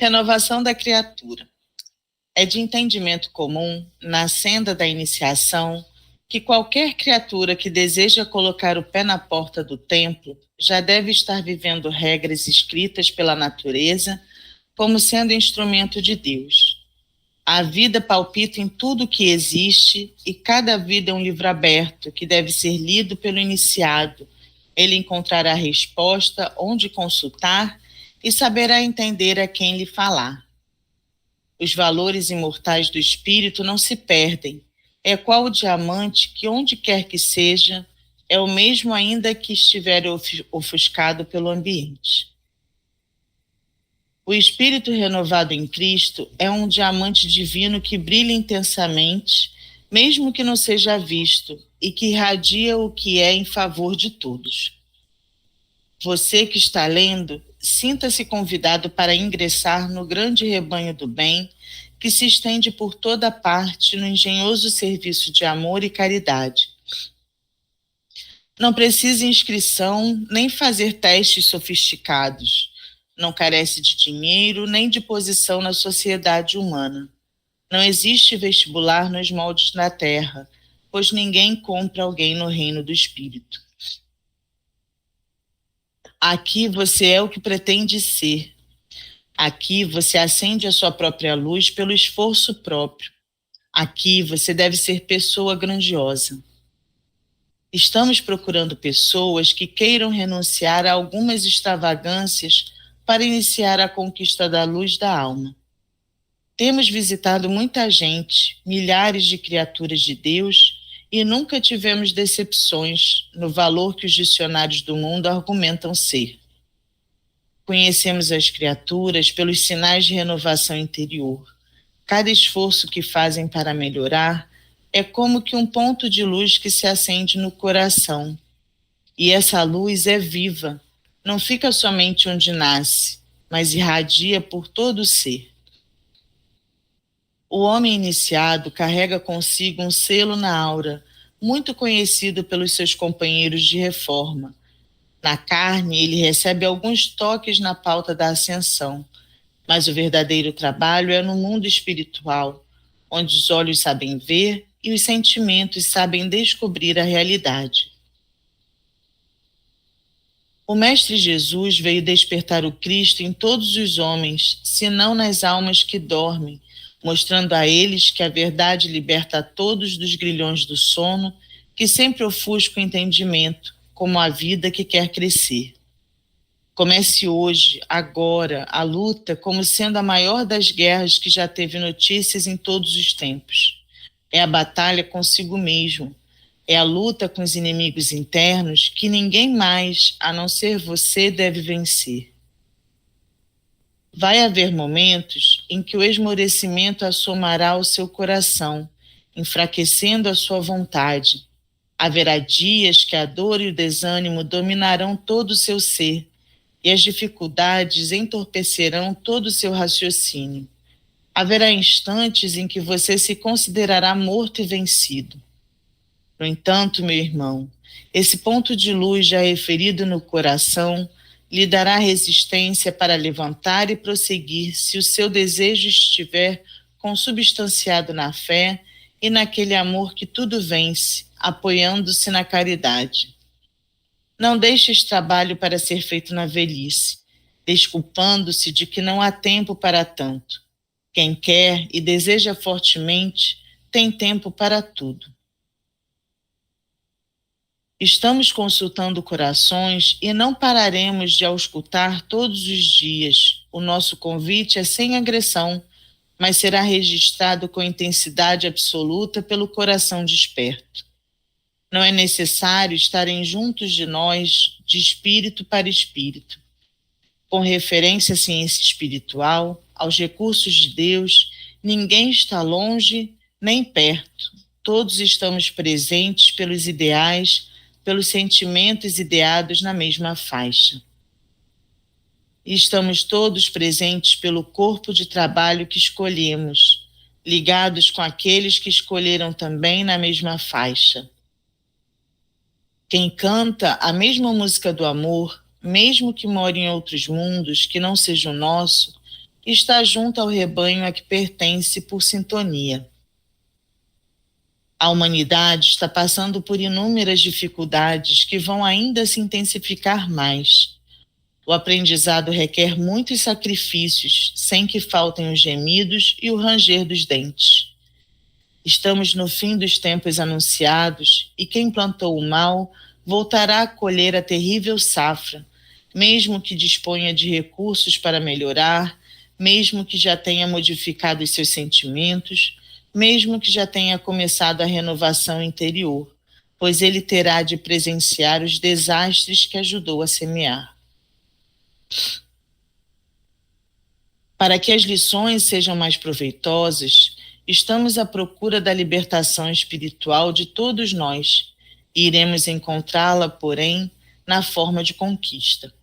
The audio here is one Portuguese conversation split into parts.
Renovação da criatura. É de entendimento comum, na senda da iniciação, que qualquer criatura que deseja colocar o pé na porta do templo já deve estar vivendo regras escritas pela natureza, como sendo instrumento de Deus. A vida palpita em tudo que existe e cada vida é um livro aberto que deve ser lido pelo iniciado. Ele encontrará resposta onde consultar e saberá entender a quem lhe falar. Os valores imortais do espírito não se perdem. É qual o diamante que, onde quer que seja, é o mesmo ainda que estiver ofuscado pelo ambiente. O espírito renovado em Cristo é um diamante divino que brilha intensamente, mesmo que não seja visto, e que irradia o que é em favor de todos. Você que está lendo, sinta-se convidado para ingressar no grande rebanho do bem que se estende por toda parte no engenhoso serviço de amor e caridade. Não precisa inscrição nem fazer testes sofisticados. Não carece de dinheiro nem de posição na sociedade humana. Não existe vestibular nos moldes da terra, pois ninguém compra alguém no reino do Espírito. Aqui você é o que pretende ser. Aqui você acende a sua própria luz pelo esforço próprio. Aqui você deve ser pessoa grandiosa. Estamos procurando pessoas que queiram renunciar a algumas extravagâncias para iniciar a conquista da luz da alma. Temos visitado muita gente, milhares de criaturas de Deus, e nunca tivemos decepções no valor que os dicionários do mundo argumentam ser. Conhecemos as criaturas pelos sinais de renovação interior. Cada esforço que fazem para melhorar é como que um ponto de luz que se acende no coração. E essa luz é viva, não fica somente onde nasce, mas irradia por todo o ser. O homem iniciado carrega consigo um selo na aura, muito conhecido pelos seus companheiros de reforma. Na carne, ele recebe alguns toques na pauta da ascensão, mas o verdadeiro trabalho é no mundo espiritual, onde os olhos sabem ver e os sentimentos sabem descobrir a realidade. O Mestre Jesus veio despertar o Cristo em todos os homens, senão nas almas que dormem, mostrando a eles que a verdade liberta a todos dos grilhões do sono, que sempre ofusca o entendimento, como a vida que quer crescer. Comece hoje, agora, a luta como sendo a maior das guerras que já teve notícias em todos os tempos. É a batalha consigo mesmo. É a luta com os inimigos internos que ninguém mais, a não ser você, deve vencer. Vai haver momentos em que o esmorecimento assomará o seu coração, enfraquecendo a sua vontade. Haverá dias que a dor e o desânimo dominarão todo o seu ser, e as dificuldades entorpecerão todo o seu raciocínio. Haverá instantes em que você se considerará morto e vencido. No entanto, meu irmão, esse ponto de luz já referido no coração lhe dará resistência para levantar e prosseguir se o seu desejo estiver consubstanciado na fé e naquele amor que tudo vence, apoiando-se na caridade. Não deixe esse trabalho para ser feito na velhice, desculpando-se de que não há tempo para tanto. Quem quer e deseja fortemente tem tempo para tudo. Estamos consultando corações e não pararemos de auscultar todos os dias. O nosso convite é sem agressão, mas será registrado com intensidade absoluta pelo coração desperto. Não é necessário estarem juntos de nós, de espírito para espírito. Com referência à ciência espiritual, aos recursos de Deus, ninguém está longe nem perto. Todos estamos presentes pelos ideais, pelos sentimentos ideados na mesma faixa. E estamos todos presentes pelo corpo de trabalho que escolhemos, ligados com aqueles que escolheram também na mesma faixa. Quem canta a mesma música do amor, mesmo que more em outros mundos que não seja o nosso, e está junto ao rebanho a que pertence por sintonia. A humanidade está passando por inúmeras dificuldades que vão ainda se intensificar mais. O aprendizado requer muitos sacrifícios, sem que faltem os gemidos e o ranger dos dentes. Estamos no fim dos tempos anunciados, e quem plantou o mal voltará a colher a terrível safra, mesmo que disponha de recursos para melhorar, mesmo que já tenha modificado os seus sentimentos, mesmo que já tenha começado a renovação interior, pois ele terá de presenciar os desastres que ajudou a semear. Para que as lições sejam mais proveitosas, estamos à procura da libertação espiritual de todos nós e iremos encontrá-la, porém, na forma de conquista.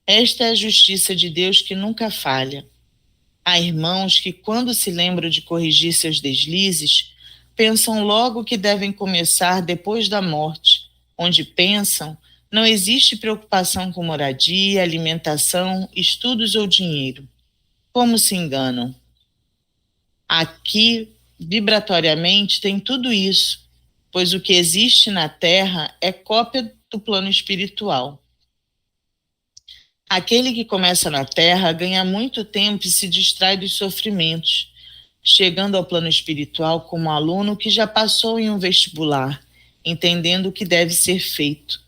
Esta é a justiça de Deus que nunca falha. Há irmãos que, quando se lembram de corrigir seus deslizes, pensam logo que devem começar depois da morte, onde pensam não existe preocupação com moradia, alimentação, estudos ou dinheiro. Como se enganam? Aqui, vibratoriamente, tem tudo isso, pois o que existe na Terra é cópia do plano espiritual. Aquele que começa na Terra ganha muito tempo e se distrai dos sofrimentos, chegando ao plano espiritual como aluno que já passou em um vestibular, entendendo o que deve ser feito.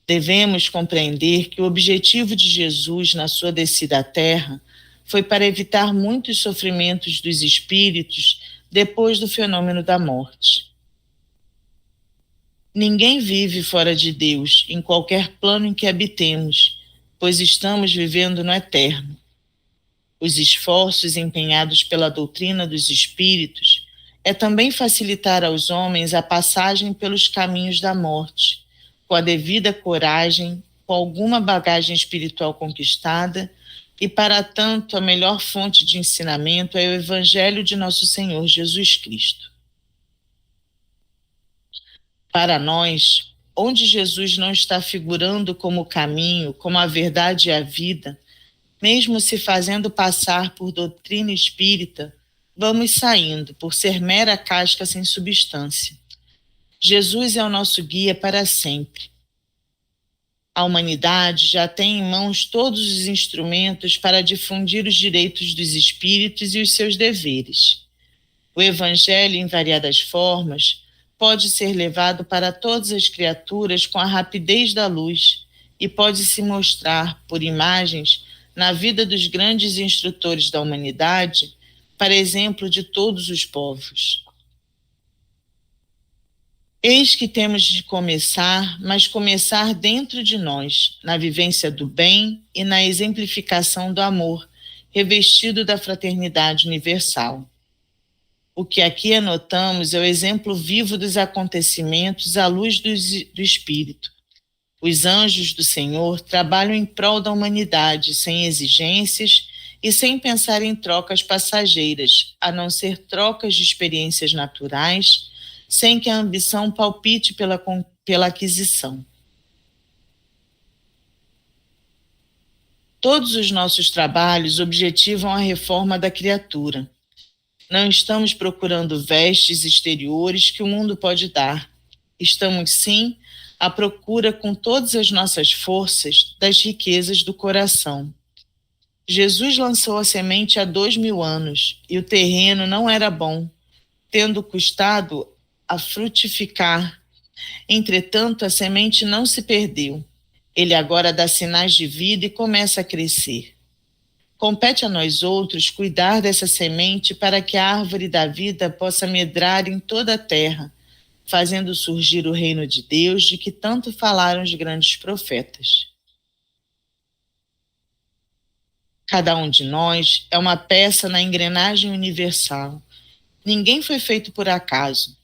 Devemos compreender que o objetivo de Jesus na sua descida à Terra foi para evitar muitos sofrimentos dos espíritos depois do fenômeno da morte. Ninguém vive fora de Deus, em qualquer plano em que habitemos, pois estamos vivendo no eterno. Os esforços empenhados pela doutrina dos espíritos é também facilitar aos homens a passagem pelos caminhos da morte, com a devida coragem, com alguma bagagem espiritual conquistada, e para tanto a melhor fonte de ensinamento é o Evangelho de nosso Senhor Jesus Cristo. Para nós, onde Jesus não está figurando como o caminho, como a verdade e a vida, mesmo se fazendo passar por doutrina espírita, vamos saindo por ser mera casca sem substância. Jesus é o nosso guia para sempre. A humanidade já tem em mãos todos os instrumentos para difundir os direitos dos espíritos e os seus deveres. O Evangelho, em variadas formas, pode ser levado para todas as criaturas com a rapidez da luz e pode se mostrar, por imagens, na vida dos grandes instrutores da humanidade, para exemplo de todos os povos. Eis que temos de começar, mas começar dentro de nós, na vivência do bem e na exemplificação do amor, revestido da fraternidade universal. O que aqui anotamos é o exemplo vivo dos acontecimentos à luz do Espírito. Os anjos do Senhor trabalham em prol da humanidade, sem exigências e sem pensar em trocas passageiras, a não ser trocas de experiências naturais, sem que a ambição palpite pela aquisição. Todos os nossos trabalhos objetivam a reforma da criatura. Não estamos procurando vestes exteriores que o mundo pode dar. Estamos, sim, à procura com todas as nossas forças das riquezas do coração. Jesus lançou a semente há 2000 anos e o terreno não era bom, tendo custado a frutificar. Entretanto, a semente não se perdeu. Ele agora dá sinais de vida e começa a crescer. Compete a nós outros cuidar dessa semente para que a árvore da vida possa medrar em toda a terra, fazendo surgir o reino de Deus de que tanto falaram os grandes profetas. Cada um de nós é uma peça na engrenagem universal. Ninguém foi feito por acaso.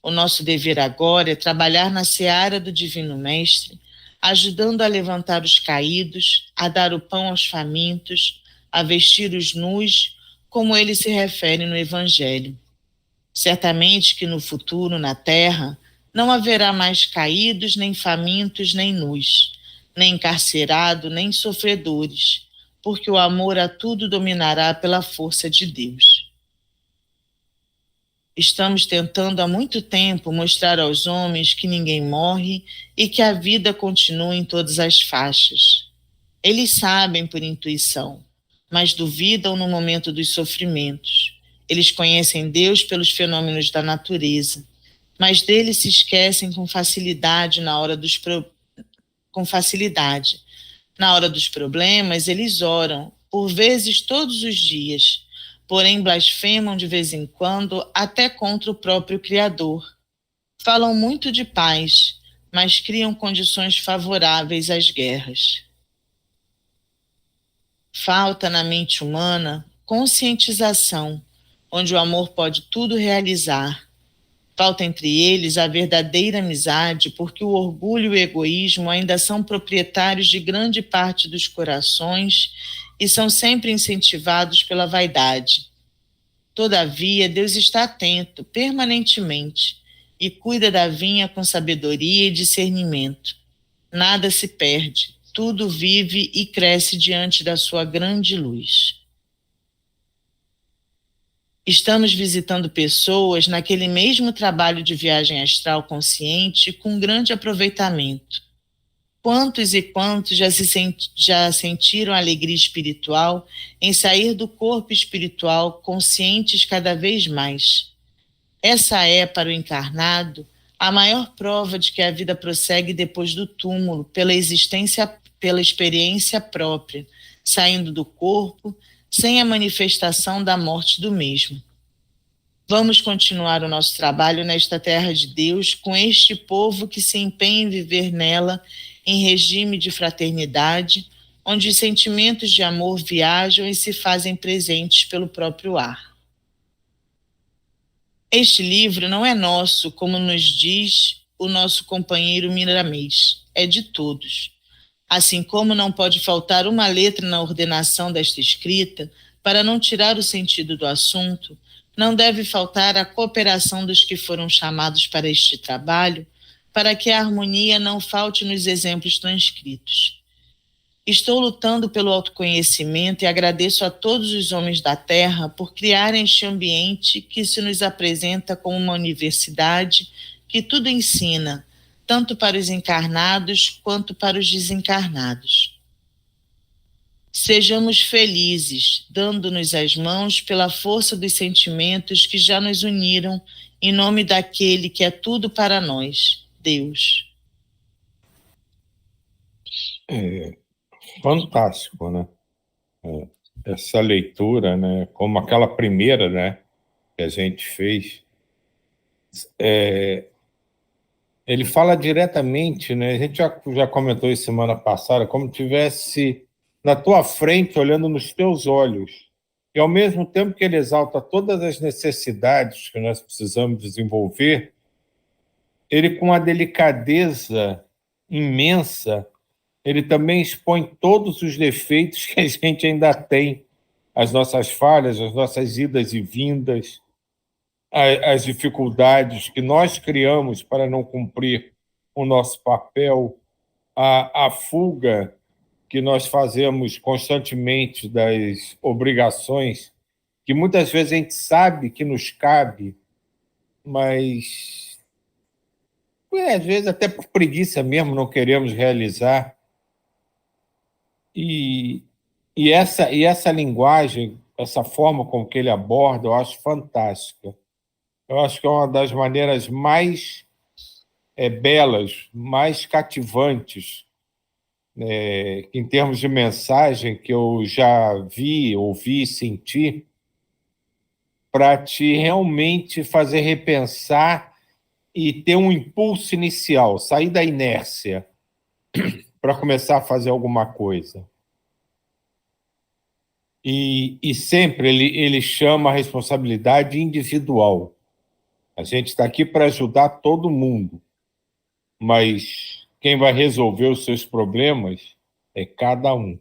O nosso dever agora é trabalhar na seara do Divino Mestre, ajudando a levantar os caídos, a dar o pão aos famintos, a vestir os nus, como ele se refere no Evangelho. Certamente que no futuro, na Terra, não haverá mais caídos, nem famintos, nem nus, nem encarcerados, nem sofredores, porque o amor a tudo dominará pela força de Deus. Estamos tentando há muito tempo mostrar aos homens que ninguém morre e que a vida continua em todas as faixas. Eles sabem por intuição, mas duvidam no momento dos sofrimentos. Eles conhecem Deus pelos fenômenos da natureza, mas dele se esquecem com facilidade na hora dos Na hora dos problemas, eles oram, por vezes todos os dias, porém blasfemam de vez em quando até contra o próprio Criador. Falam muito de paz, mas criam condições favoráveis às guerras. Falta na mente humana conscientização, onde o amor pode tudo realizar. Falta entre eles a verdadeira amizade, porque o orgulho e o egoísmo ainda são proprietários de grande parte dos corações e são sempre incentivados pela vaidade. Todavia, Deus está atento permanentemente e cuida da vinha com sabedoria e discernimento. Nada se perde, tudo vive e cresce diante da sua grande luz. Estamos visitando pessoas naquele mesmo trabalho de viagem astral consciente com grande aproveitamento. Quantos e quantos já sentiram alegria espiritual em sair do corpo espiritual conscientes cada vez mais? Essa é, para o encarnado, a maior prova de que a vida prossegue depois do túmulo, pela experiência própria, saindo do corpo, sem a manifestação da morte do mesmo. Vamos continuar o nosso trabalho nesta terra de Deus com este povo que se empenha em viver nela em regime de fraternidade, onde os sentimentos de amor viajam e se fazem presentes pelo próprio ar. Este livro não é nosso, como nos diz o nosso companheiro Miramês, é de todos. Assim como não pode faltar uma letra na ordenação desta escrita, para não tirar o sentido do assunto, não deve faltar a cooperação dos que foram chamados para este trabalho, para que a harmonia não falte nos exemplos transcritos. Estou lutando pelo autoconhecimento e agradeço a todos os homens da Terra por criarem este ambiente que se nos apresenta como uma universidade que tudo ensina, tanto para os encarnados quanto para os desencarnados. Sejamos felizes, dando-nos as mãos pela força dos sentimentos que já nos uniram, em nome daquele que é tudo para nós, Deus. Fantástico, né? Essa leitura, né? Como aquela primeira, né? Que a gente fez. Ele fala diretamente, né? A gente já comentou isso semana passada, como tivesse na tua frente, olhando nos teus olhos. E, ao mesmo tempo que ele exalta todas as necessidades que nós precisamos desenvolver, ele, com a delicadeza imensa, ele também expõe todos os defeitos que a gente ainda tem, as nossas falhas, as nossas idas e vindas, as dificuldades que nós criamos para não cumprir o nosso papel, a fuga que nós fazemos constantemente das obrigações, que muitas vezes a gente sabe que nos cabe, mas às vezes até por preguiça mesmo não queremos realizar. E essa linguagem, essa forma com que ele aborda, eu acho fantástica. Eu acho que é uma das maneiras mais belas, mais cativantes, em termos de mensagem, que eu já vi, ouvi, senti, para te realmente fazer repensar e ter um impulso inicial, sair da inércia para começar a fazer alguma coisa. E sempre ele chama a responsabilidade individual. A gente está aqui para ajudar todo mundo, mas quem vai resolver os seus problemas é cada um.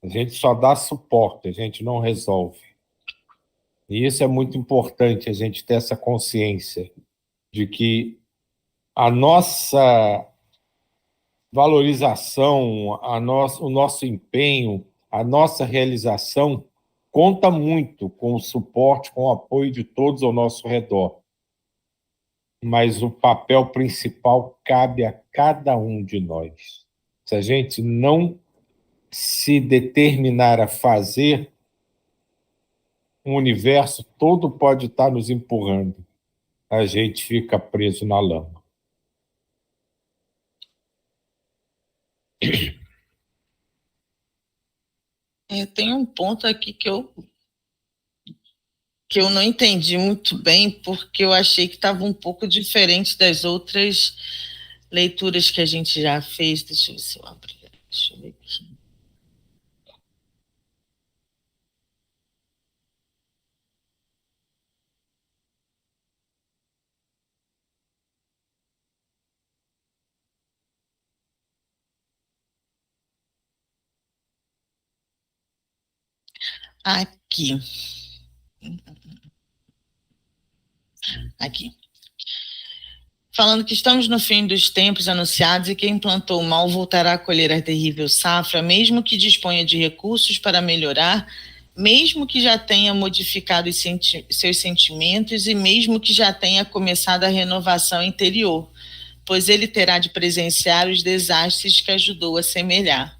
A gente só dá suporte, a gente não resolve. E isso é muito importante, a gente ter essa consciência de que a nossa valorização, o nosso empenho, a nossa realização conta muito com o suporte, com o apoio de todos ao nosso redor. Mas o papel principal cabe a cada um de nós. Se a gente não se determinar a fazer, o universo todo pode estar nos empurrando. A gente fica preso na lama. Tem um ponto aqui que eu não entendi muito bem, porque eu achei que estava um pouco diferente das outras leituras que a gente já fez. Deixa eu ver se eu abro. Deixa eu ver aqui. Aqui. Aqui. Falando que estamos no fim dos tempos anunciados e quem plantou o mal voltará a colher a terrível safra, mesmo que disponha de recursos para melhorar, mesmo que já tenha modificado seus sentimentos e mesmo que já tenha começado a renovação interior, pois ele terá de presenciar os desastres que ajudou a semear.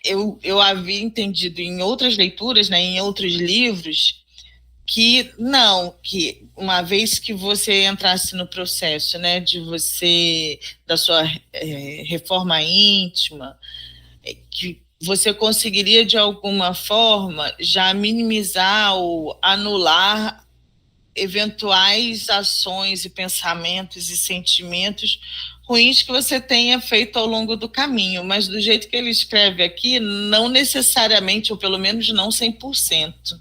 Eu havia entendido em outras leituras, né, em outros livros, que uma vez que você entrasse no processo, né, da sua reforma íntima, que você conseguiria de alguma forma já minimizar ou anular eventuais ações e pensamentos e sentimentos ruins que você tenha feito ao longo do caminho, mas do jeito que ele escreve aqui, não necessariamente, ou pelo menos não 100%.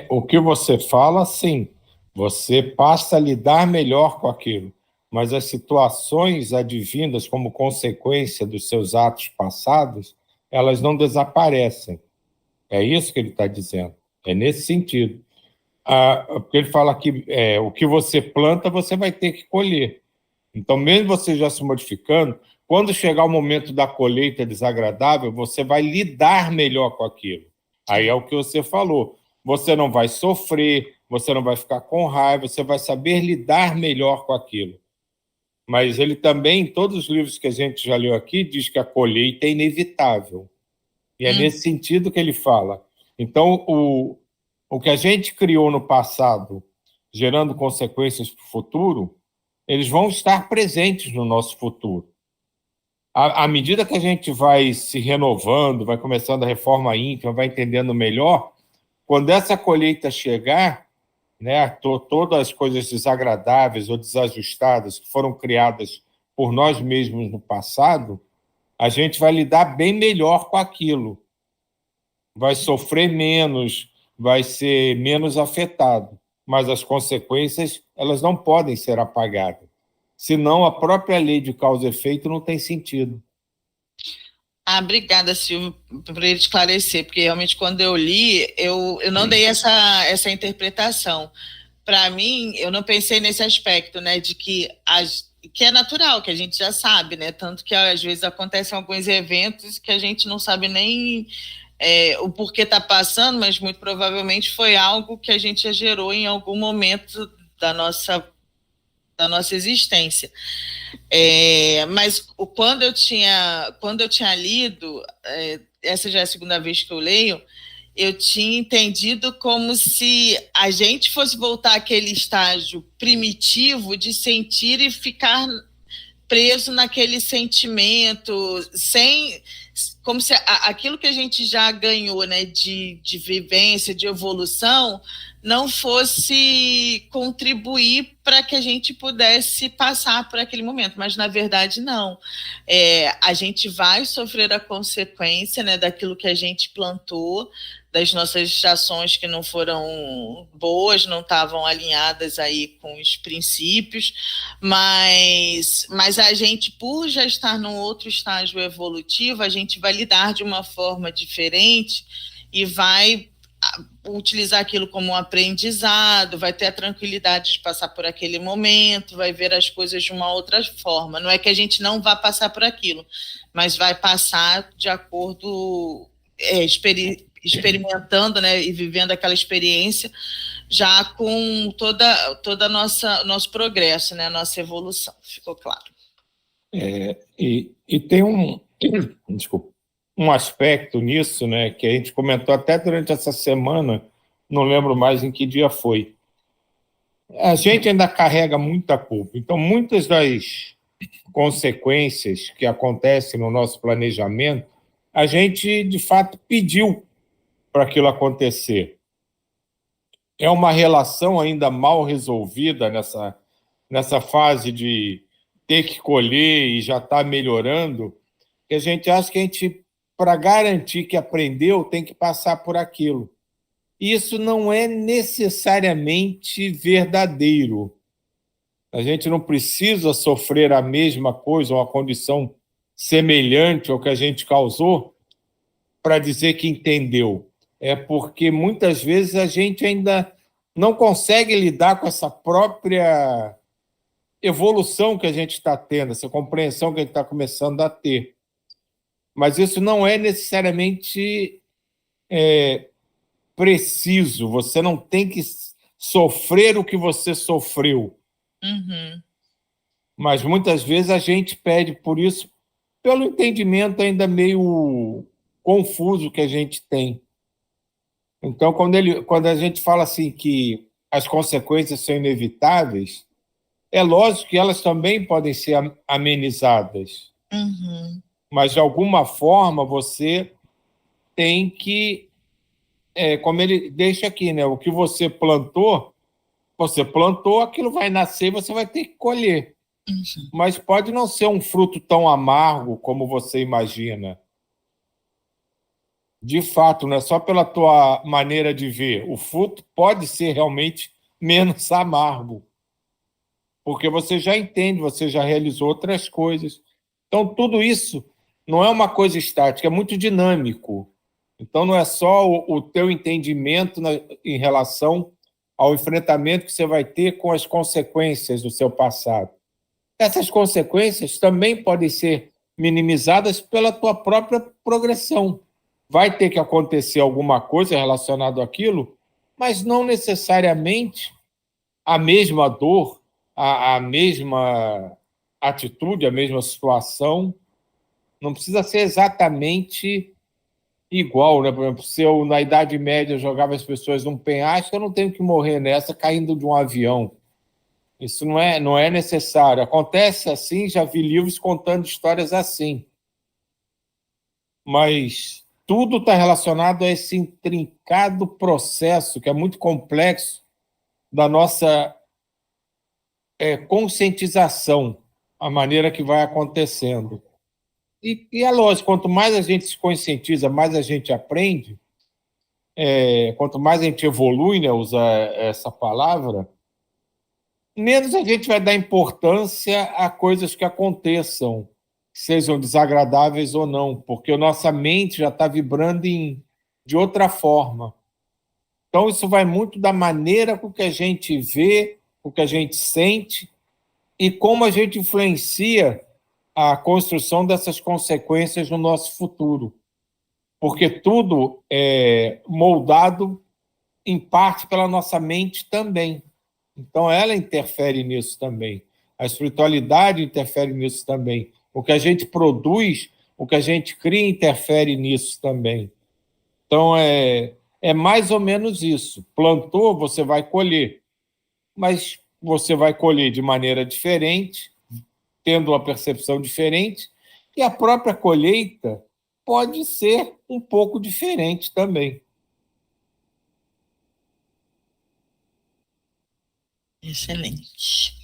O que você fala, sim, você passa a lidar melhor com aquilo, mas as situações advindas como consequência dos seus atos passados, elas não desaparecem. É isso que ele está dizendo, é nesse sentido. Porque ele fala que o que você planta, você vai ter que colher. Então, mesmo você já se modificando, quando chegar o momento da colheita desagradável, você vai lidar melhor com aquilo. Aí é o que você falou. Você não vai sofrer, você não vai ficar com raiva, você vai saber lidar melhor com aquilo. Mas ele também, em todos os livros que a gente já leu aqui, diz que a colheita é inevitável. E é nesse sentido que ele fala. Então, o que a gente criou no passado, gerando consequências para o futuro, eles vão estar presentes no nosso futuro. À medida que a gente vai se renovando, vai começando a reforma íntima, vai entendendo melhor, quando essa colheita chegar, né, todas as coisas desagradáveis ou desajustadas que foram criadas por nós mesmos no passado, a gente vai lidar bem melhor com aquilo. Vai sofrer menos, vai ser menos afetado. Mas as consequências, elas não podem ser apagadas. Senão, a própria lei de causa e efeito não tem sentido. Obrigada, Silvio, por ele esclarecer, porque realmente quando eu li, eu não dei essa interpretação. Para mim, eu não pensei nesse aspecto, né, de que é natural, que a gente já sabe, né, tanto que às vezes acontecem alguns eventos que a gente não sabe nem o porquê está passando, mas muito provavelmente foi algo que a gente já gerou em algum momento da nossa existência. Mas quando eu tinha lido, essa já é a segunda vez que eu leio, eu tinha entendido como se a gente fosse voltar àquele estágio primitivo de sentir e ficar preso naquele sentimento, como se aquilo que a gente já ganhou, né, de vivência, de evolução, não fosse contribuir para que a gente pudesse passar por aquele momento, mas na verdade não. A gente vai sofrer a consequência, né, daquilo que a gente plantou, das nossas ações que não foram boas, não estavam alinhadas aí com os princípios, mas a gente, por já estar num outro estágio evolutivo, a gente vai lidar de uma forma diferente e vai utilizar aquilo como um aprendizado, vai ter a tranquilidade de passar por aquele momento, vai ver as coisas de uma outra forma. Não é que a gente não vá passar por aquilo, mas vai passar de acordo, experimentando, né, e vivendo aquela experiência, já com toda nosso progresso, né, a nossa evolução. Ficou claro? E tem desculpa, um aspecto nisso, né, que a gente comentou até durante essa semana, não lembro mais em que dia foi. A gente ainda carrega muita culpa. Então, muitas das consequências que acontecem no nosso planejamento, a gente, de fato, pediu para aquilo acontecer. É uma relação ainda mal resolvida nessa fase de ter que colher e já está melhorando, que a gente acha que a gente, para garantir que aprendeu, tem que passar por aquilo. Isso não é necessariamente verdadeiro. A gente não precisa sofrer a mesma coisa, uma condição semelhante ao que a gente causou, para dizer que entendeu. É porque muitas vezes a gente ainda não consegue lidar com essa própria evolução que a gente está tendo, essa compreensão que a gente está começando a ter. Mas isso não é necessariamente preciso. Você não tem que sofrer o que você sofreu. Uhum. Mas muitas vezes a gente pede por isso, pelo entendimento ainda meio confuso que a gente tem. Então, quando a gente fala assim que as consequências são inevitáveis, é lógico que elas também podem ser amenizadas. Uhum. Mas, de alguma forma, você tem que, como ele deixa aqui, né? O que você plantou, aquilo vai nascer e você vai ter que colher. Uhum. Mas pode não ser um fruto tão amargo como você imagina. De fato, não é só pela tua maneira de ver. O fruto pode ser realmente menos amargo, porque você já entende, você já realizou outras coisas. Então, tudo isso não é uma coisa estática, é muito dinâmico. Então, não é só o teu entendimento em relação ao enfrentamento que você vai ter com as consequências do seu passado. Essas consequências também podem ser minimizadas pela tua própria progressão. Vai ter que acontecer alguma coisa relacionada àquilo, mas não necessariamente a mesma dor, a mesma atitude, a mesma situação. Não precisa ser exatamente igual, né? Por exemplo, se eu, na Idade Média, jogava as pessoas num penhasco, eu não tenho que morrer nessa caindo de um avião. Isso não é necessário. Acontece assim, já vi livros contando histórias assim. Mas tudo está relacionado a esse intrincado processo, que é muito complexo, da nossa conscientização, a maneira que vai acontecendo. E é lógico, quanto mais a gente se conscientiza, mais a gente aprende, quanto mais a gente evolui, né, usar essa palavra, menos a gente vai dar importância a coisas que aconteçam, sejam desagradáveis ou não, porque a nossa mente já está vibrando de outra forma. Então, isso vai muito da maneira com que a gente vê, com que a gente sente e como a gente influencia a construção dessas consequências no nosso futuro. Porque tudo é moldado, em parte, pela nossa mente também. Então, ela interfere nisso também. A espiritualidade interfere nisso também. O que a gente produz, o que a gente cria, interfere nisso também. Então, é mais ou menos isso. Plantou, você vai colher. Mas você vai colher de maneira diferente, tendo uma percepção diferente, e a própria colheita pode ser um pouco diferente também. Excelente.